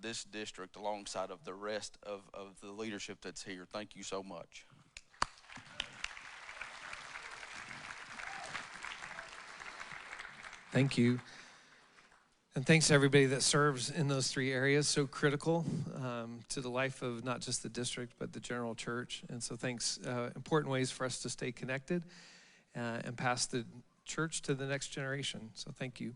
this district alongside of the rest of the leadership that's here. Thank you so much. Thank you. And thanks to everybody that serves in those three areas, so critical to the life of not just the district, but the general church. And so thanks, important ways for us to stay connected and pass the church to the next generation. So thank you.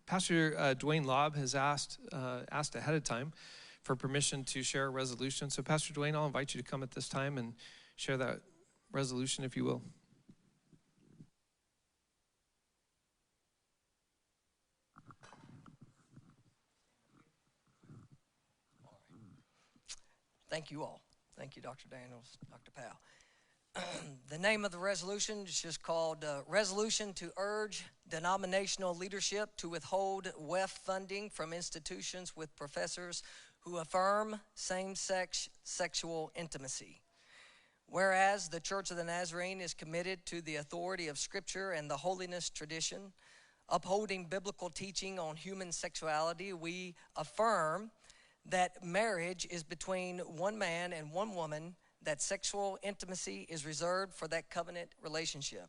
Pastor Dwayne Lobb has asked ahead of time for permission to share a resolution. So Pastor Dwayne, I'll invite you to come at this time and share that resolution, if you will. Thank you all. Thank you, Dr. Daniels, Dr. Powell. The name of the resolution is just called Resolution to Urge Denominational Leadership to Withhold WEF Funding from Institutions with Professors Who Affirm Same-Sex Sexual Intimacy. Whereas the Church of the Nazarene is committed to the authority of Scripture and the holiness tradition, upholding biblical teaching on human sexuality, we affirm that marriage is between one man and one woman, that sexual intimacy is reserved for that covenant relationship.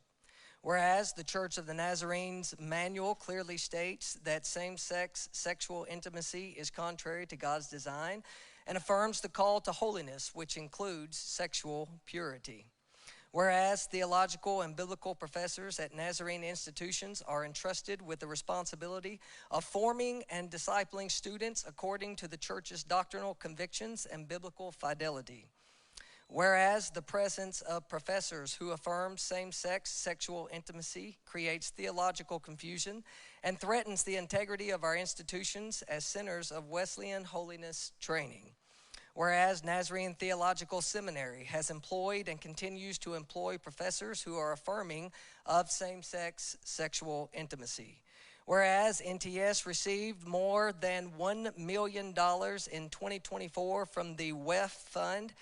Whereas the Church of the Nazarene's manual clearly states that same-sex sexual intimacy is contrary to God's design and affirms the call to holiness, which includes sexual purity. Whereas theological and biblical professors at Nazarene institutions are entrusted with the responsibility of forming and discipling students according to the church's doctrinal convictions and biblical fidelity. Whereas the presence of professors who affirm same-sex sexual intimacy creates theological confusion and threatens the integrity of our institutions as centers of Wesleyan holiness training. Whereas Nazarene Theological Seminary has employed and continues to employ professors who are affirming of same-sex sexual intimacy. Whereas NTS received more than $1 million in 2024 from the WEF Fund,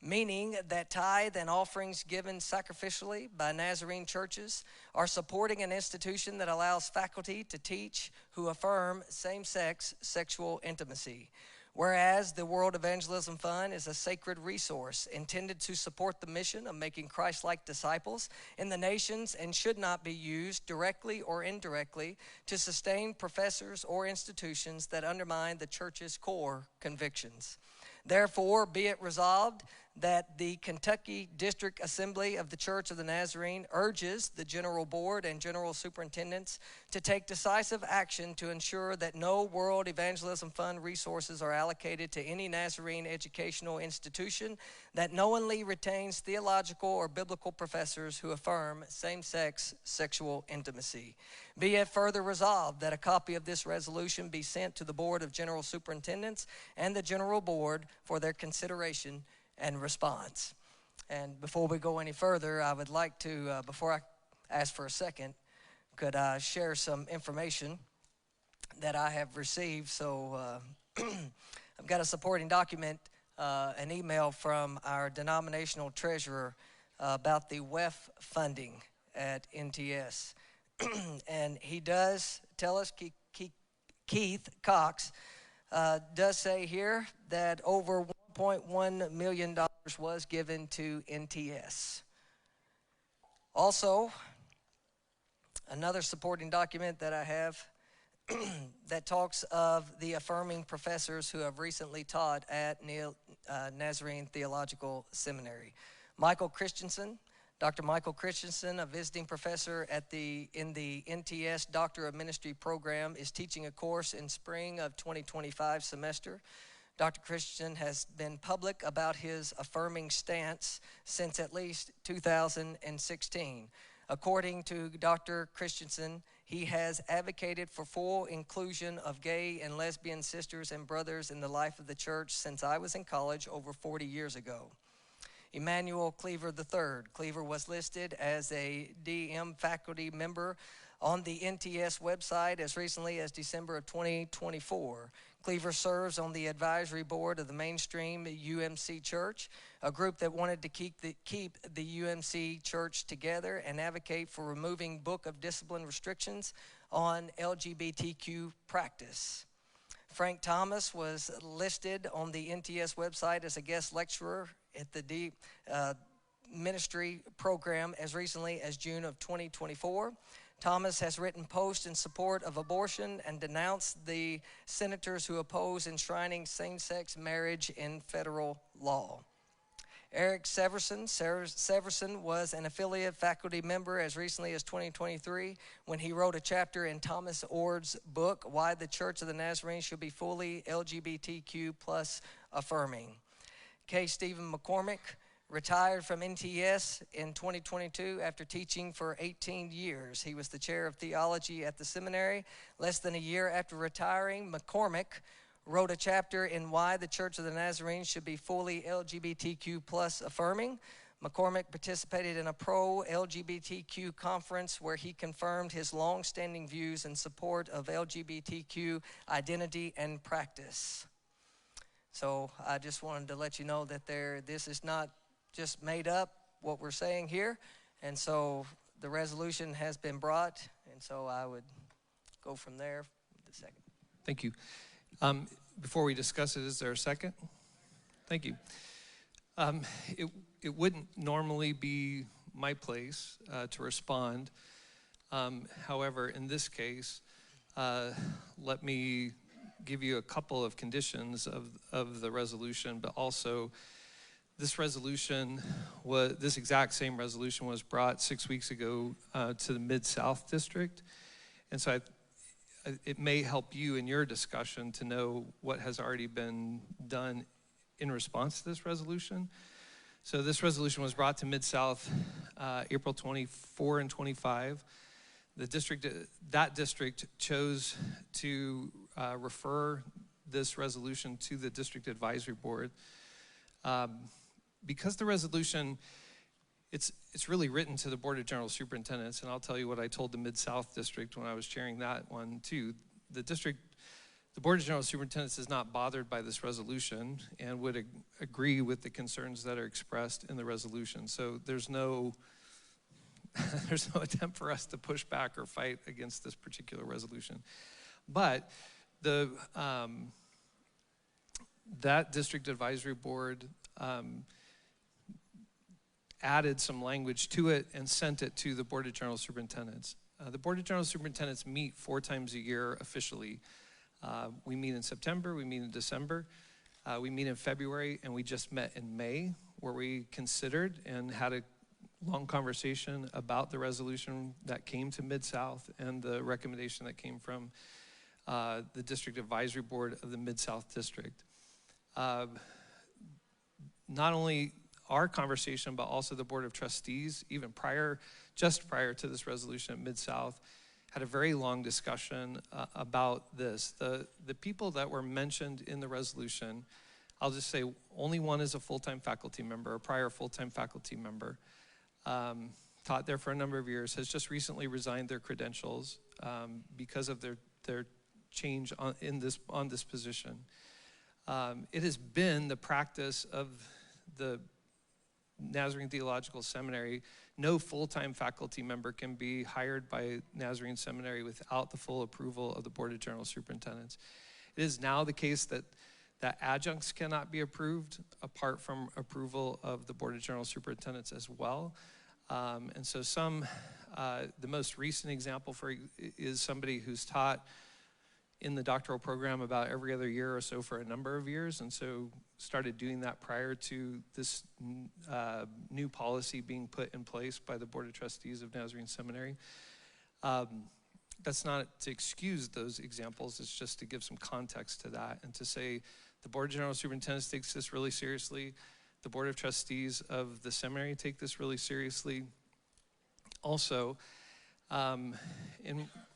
meaning that tithe and offerings given sacrificially by Nazarene churches are supporting an institution that allows faculty to teach who affirm same-sex sexual intimacy. Whereas the World Evangelism Fund is a sacred resource intended to support the mission of making Christ-like disciples in the nations and should not be used directly or indirectly to sustain professors or institutions that undermine the church's core convictions. Therefore, be it resolved that the Kentucky District Assembly of the Church of the Nazarene urges the General Board and General Superintendents to take decisive action to ensure that no World Evangelism Fund resources are allocated to any Nazarene educational institution that knowingly retains theological or biblical professors who affirm same-sex sexual intimacy. Be it further resolved that a copy of this resolution be sent to the Board of General Superintendents and the General Board for their consideration and response. And before we go any further, I would like to, before I ask for a second, could I share some information that I have received? So I've got a supporting document, an email from our denominational treasurer about the WEF funding at NTS. And he does tell us, Keith Cox does say here that over $1.1 million was given to NTS. Also, another supporting document that I have that talks of the affirming professors who have recently taught at Nazarene Theological Seminary. Michael Christensen, Dr. Michael Christensen, a visiting professor in the NTS Doctor of Ministry program, is teaching a course in spring of 2025 semester. Dr. Christensen has been public about his affirming stance since at least 2016. According to Dr. Christensen, he has advocated for full inclusion of gay and lesbian sisters and brothers in the life of the church since I was in college over 40 years ago. Emmanuel Cleaver III. Cleaver was listed as a DM faculty member on the NTS website as recently as December of 2024. Cleaver serves on the advisory board of the Mainstream UMC Church, a group that wanted to keep the UMC Church together and advocate for removing Book of Discipline restrictions on LGBTQ practice. Frank Thomas was listed on the NTS website as a guest lecturer at the ministry program as recently as June of 2024. Thomas has written posts in support of abortion and denounced the senators who oppose enshrining same-sex marriage in federal law. Eric Severson was an affiliate faculty member as recently as 2023 when he wrote a chapter in Thomas Ord's book, Why the Church of the Nazarene Should Be Fully LGBTQ plus Affirming. K. Stephen McCormick retired from NTS in 2022 after teaching for 18 years. He was the chair of theology at the seminary. Less than a year after retiring, McCormick wrote a chapter in Why the Church of the Nazarene Should Be Fully LGBTQ plus Affirming. McCormick participated in a pro-LGBTQ conference where he confirmed his long-standing views in support of LGBTQ identity and practice. So I just wanted to let you know that this is not just made up, what we're saying here. And so the resolution has been brought, and so I would go from there with the second. Thank you. Before we discuss it, is there a second? Thank you. It wouldn't normally be my place to respond. However, in this case, let me give you a couple of conditions of the resolution, but also this exact same resolution was brought 6 weeks ago to the Mid-South District. And so it may help you in your discussion to know what has already been done in response to this resolution. So this resolution was brought to Mid-South April 24 and 25. That district chose to refer this resolution to the District Advisory Board. Because the resolution, it's really written to the Board of General Superintendents, and I'll tell you what I told the Mid-South District when I was chairing that one too. The Board of General Superintendents is not bothered by this resolution and would agree with the concerns that are expressed in the resolution. So there's no attempt for us to push back or fight against this particular resolution. But that District Advisory Board added some language to it and sent it to the Board of General Superintendents. The Board of General Superintendents meet 4 times a year officially. We meet in September, we meet in December, we meet in February, and we just met in May, where we considered and had a long conversation about the resolution that came to Mid-South and the recommendation that came from the District Advisory Board of the Mid-South District. Not only our conversation, but also the Board of Trustees, even just prior to this resolution at Mid-South, had a very long discussion about this. The people that were mentioned in the resolution, I'll just say only one is a full-time faculty member, a prior full-time faculty member, taught there for a number of years, has just recently resigned their credentials because of their change on this position. It has been the practice of the Nazarene Theological Seminary. No full-time faculty member can be hired by Nazarene Seminary without the full approval of the Board of General Superintendents. It is now the case that adjuncts cannot be approved apart from approval of the Board of General Superintendents as well. And so the most recent example is somebody who's taught in the doctoral program about every other year or so for a number of years, and so started doing that prior to this new policy being put in place by the Board of Trustees of Nazarene Seminary. That's not to excuse those examples, it's just to give some context to that and to say the Board of General Superintendents takes this really seriously, the Board of Trustees of the seminary take this really seriously. Also, and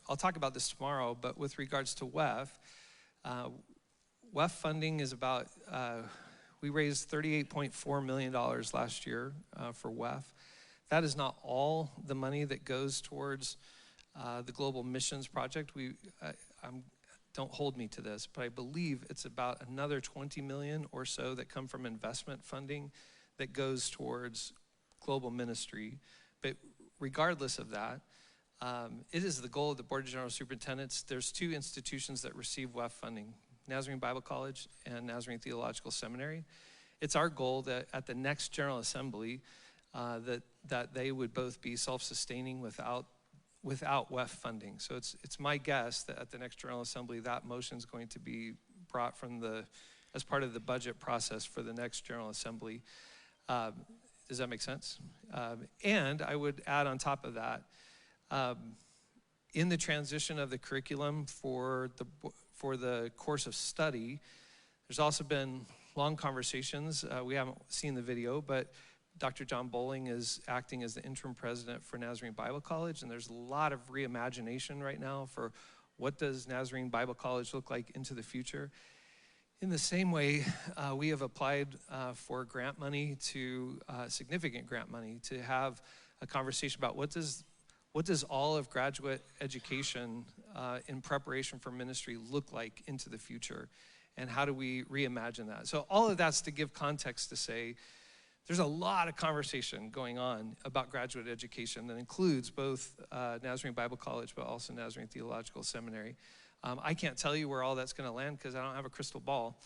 I'll talk about this tomorrow, but with regards to WEF funding is about, we raised $38.4 million last year for WEF. That is not all the money that goes towards the Global Missions Project. Don't hold me to this, but I believe it's about another 20 million or so that come from investment funding that goes towards global ministry. But regardless of that, it is the goal of the Board of General Superintendents. There's 2 institutions that receive WEF funding, Nazarene Bible College and Nazarene Theological Seminary. It's our goal that at the next General Assembly, that they would both be self-sustaining without WEF funding. So it's my guess that at the next General Assembly, that motion is going to be brought as part of the budget process for the next General Assembly. Does that make sense? And I would add on top of that, in the transition of the curriculum for the course of study, there's also been long conversations. We haven't seen the video, but Dr. John Bowling is acting as the interim president for Nazarene Bible College, and there's a lot of reimagination right now for what does Nazarene Bible College look like into the future. In the same way, we have applied for grant money significant grant money to have a conversation about what does all of graduate education in preparation for ministry look like into the future, and how do we reimagine that? So all of that's to give context to say there's a lot of conversation going on about graduate education that includes both Nazarene Bible College but also Nazarene Theological Seminary. I can't tell you where all that's going to land because I don't have a crystal ball.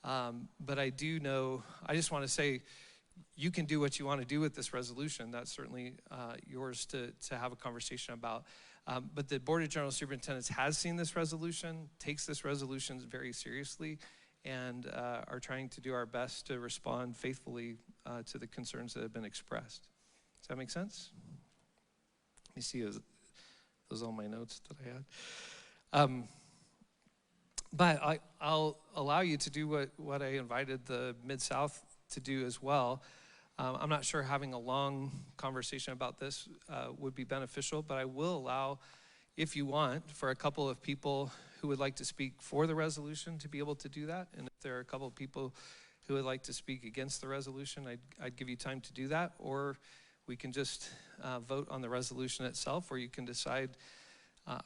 But I do know, I just want to say, you can do what you want to do with this resolution. That's certainly yours to have a conversation about. But the Board of General Superintendents has seen this resolution, takes this resolution very seriously, and are trying to do our best to respond faithfully to the concerns that have been expressed. Does that make sense? Let me see, those are all my notes that I had. But I'll allow you to do what I invited the Mid-South to do as well. I'm not sure having a long conversation about this would be beneficial, but I will allow, if you want, for a couple of people who would like to speak for the resolution to be able to do that. And if there are a couple of people who would like to speak against the resolution, I'd give you time to do that. Or we can just vote on the resolution itself, or you can decide,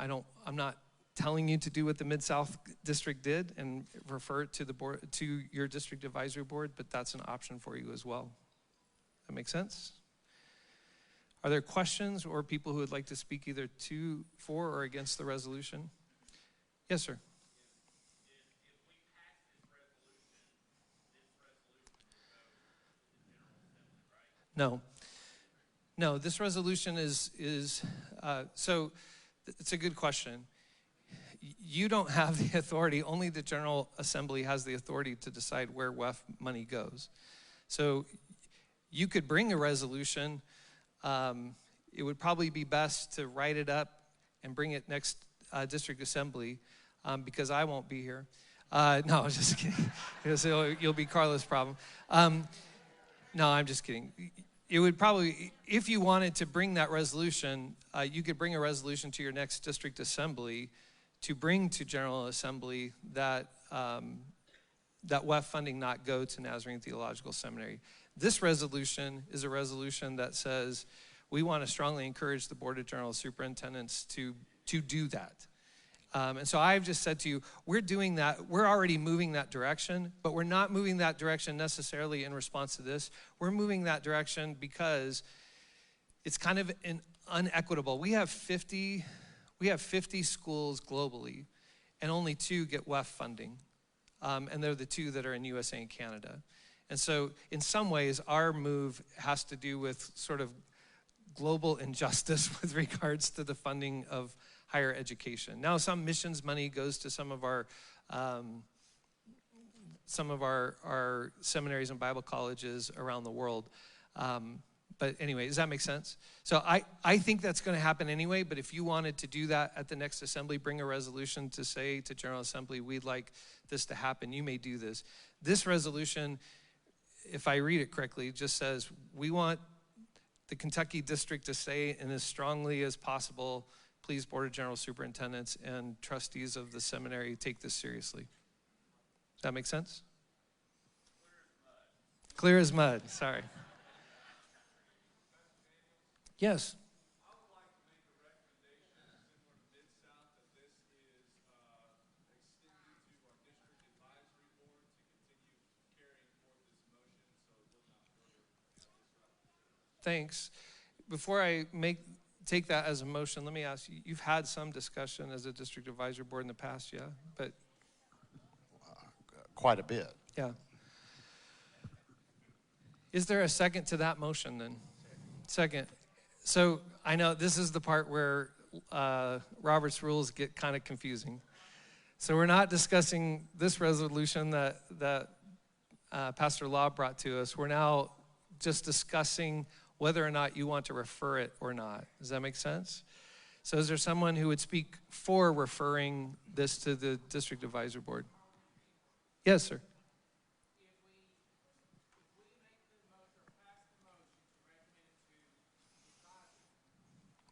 I'm not telling you to do what the Mid-South District did and refer it to the board, to your district advisory board, but that's an option for you as well. That make sense? Are there questions or people who would like to speak either for or against the resolution? Yes, sir. No, this resolution is so it's a good question. You don't have the authority, only the General Assembly has the authority to decide where WEF money goes. So you could bring a resolution. It would probably be best to write it up and bring it next district assembly because I won't be here. No, I'm just kidding. You'll be Carla's problem. No, I'm just kidding. It would probably, if you wanted to bring that resolution, you could bring a resolution to your next district assembly to bring to General Assembly that WEF funding not go to Nazarene Theological Seminary. This resolution is a resolution that says we want to strongly encourage the Board of General Superintendents to do that. And so I've just said to you, we're doing that. We're already moving that direction, but we're not moving that direction necessarily in response to this. We're moving that direction because it's kind of unequitable. We have 50 schools globally, and only 2 get WEF funding. And they're the 2 that are in USA and Canada. And so in some ways, our move has to do with sort of global injustice with regards to the funding of higher education. Now, some missions money goes to some of our seminaries and Bible colleges around the world. But anyway, does that make sense? So I think that's going to happen anyway, but if you wanted to do that at the next assembly, bring a resolution to say to General Assembly, we'd like this to happen, you may do this. This resolution, if I read it correctly, just says we want the Kentucky district to say in as strongly as possible, please, Board of General Superintendents and trustees of the seminary, take this seriously. Does that make sense? Clear as mud, sorry. Yes. I would like to make a recommendation similar to Mid-South that this is extended to our district advisory board to continue carrying forth this motion so it will not further disrupt. Thanks. Before I take that as a motion, let me ask you, you've had some discussion as a district advisory board in the past, yeah? But quite a bit. Yeah. Is there a second to that motion then? Second. So I know this is the part where Robert's rules get kind of confusing. So we're not discussing this resolution that Pastor Law brought to us. We're now just discussing whether or not you want to refer it or not. Does that make sense? So is there someone who would speak for referring this to the District Advisory Board? Yes, sir.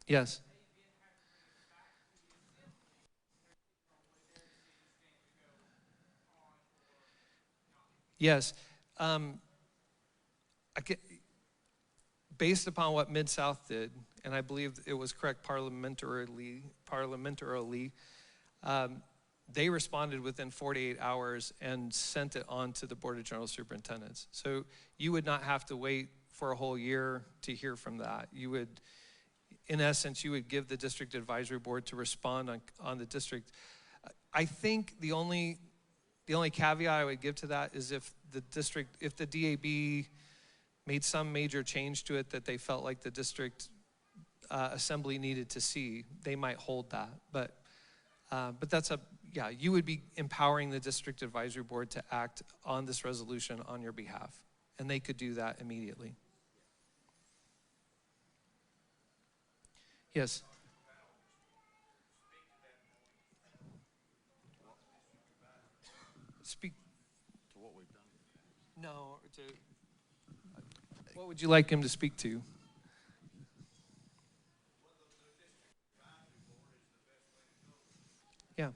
Yes. Yes. Based upon what Mid-South did, and I believe it was correct parliamentarily, they responded within 48 hours and sent it on to the Board of General Superintendents. So you would not have to wait for a whole year to hear from that. You would, in essence, you would give the District Advisory Board to respond on the district. I think the only caveat I would give to that is if the DAB made some major change to it that they felt like the district assembly needed to see, they might hold that. But you would be empowering the District Advisory Board to act on this resolution on your behalf, and they could do that immediately. Yes. Speak To what we've done. No, what would you like him to speak to? Yeah.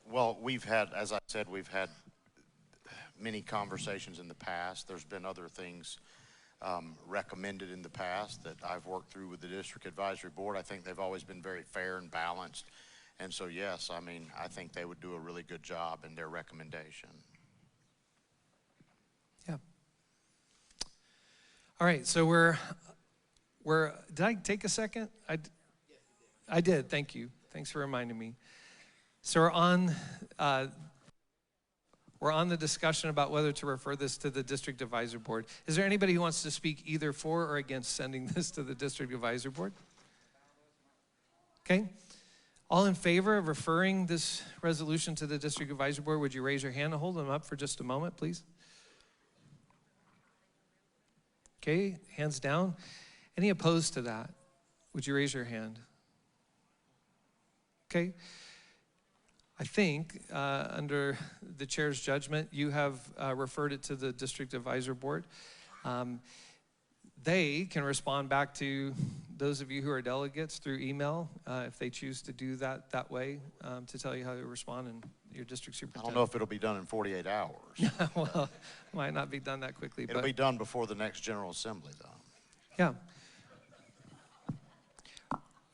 Well, as I said, we've had many conversations in the past. There's been other things recommended in the past that I've worked through with the District Advisory Board. I think they've always been very fair and balanced. And so, yes, I mean, I think they would do a really good job in their recommendation. Yeah. All right, so did I take a second? I did, thank you. Thanks for reminding me. So we're on the discussion about whether to refer this to the District Advisory Board. Is there anybody who wants to speak either for or against sending this to the District Advisory Board? Okay. All in favor of referring this resolution to the District Advisory Board, would you raise your hand and hold them up for just a moment, please? Okay, hands down. Any opposed to that? Would you raise your hand? Okay. I think under the chair's judgment, you have referred it to the District Advisory Board. They can respond back to those of you who are delegates through email if they choose to do that way to tell you how to respond, and your district I superintendent. don't know if it'll be done in 48 hours. Well, it might not be done that quickly. It'll be done before the next General Assembly, though. Yeah.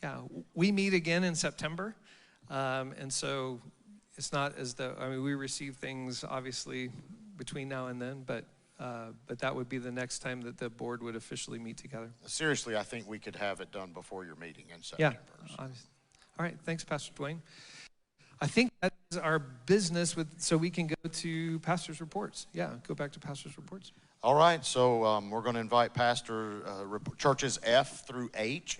Yeah, we meet again in September, and so it's not as though, I mean, we receive things obviously between now and then, but that would be the next time that the board would officially meet together. Seriously, I think we could have it done before your meeting in September. Yeah. All right, thanks, Pastor Dwayne. I think that is our business so we can go to pastor's reports. Yeah, go back to pastor's reports. All right, so we're going to invite churches F through H.